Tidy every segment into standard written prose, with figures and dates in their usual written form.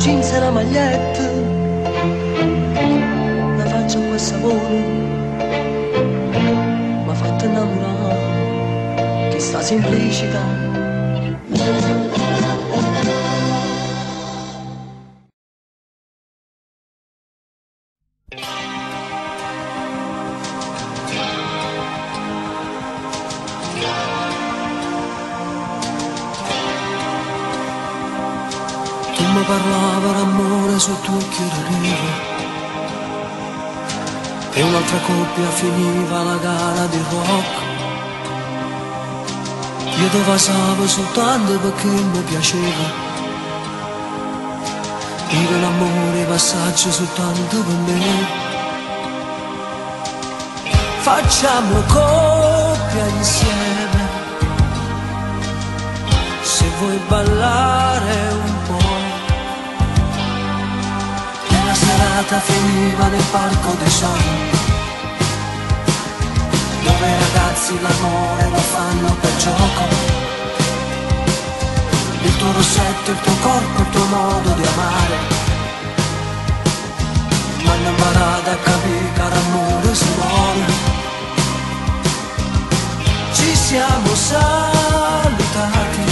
jeans e la maglietta, una faccia un po' sapore, m'ha fatto innamorare, che sta semplicità. Mi parlava d'amore sotto occhio di riva e un'altra coppia finiva la gara di rock. Io te passavo soltanto perché mi piaceva, io l'amore passaggio soltanto per me. Facciamo coppia insieme, se vuoi ballare un po'. La serata finiva nel parco dei sogni, dove i ragazzi l'amore lo fanno per gioco. Il tuo rossetto, il tuo corpo, il tuo modo di amare m'hanno imparato a capire che l'amore si vuole. Ci siamo salutati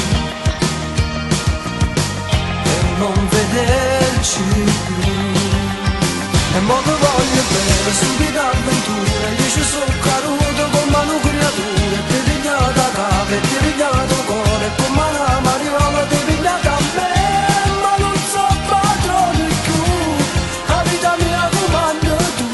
per non vederci più. E mo che voglio bere, stupida avventura, io ci sono caduto con mano creatura, e ti pigliata a capo e ti pigliato cuore, e con mano mariola ti pigliata a me, ma non so padrone più, la vita mia comando tu.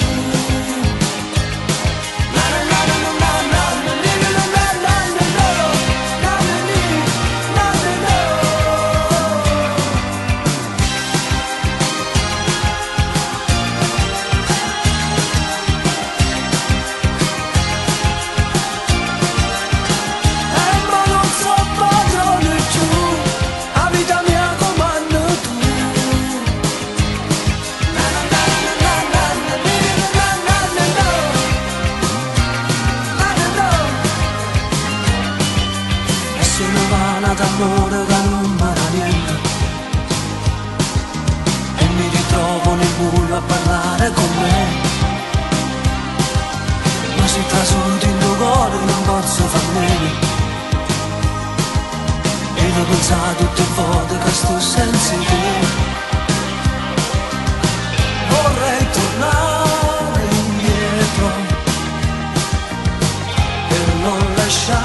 D'amore che non m'era niente e mi ritrovo nel buio a parlare con me, ma si trasuti in tuo cuore non posso far meno, e da pensare tutte le volte che sto senza te. Vorrei tornare indietro per non lasciare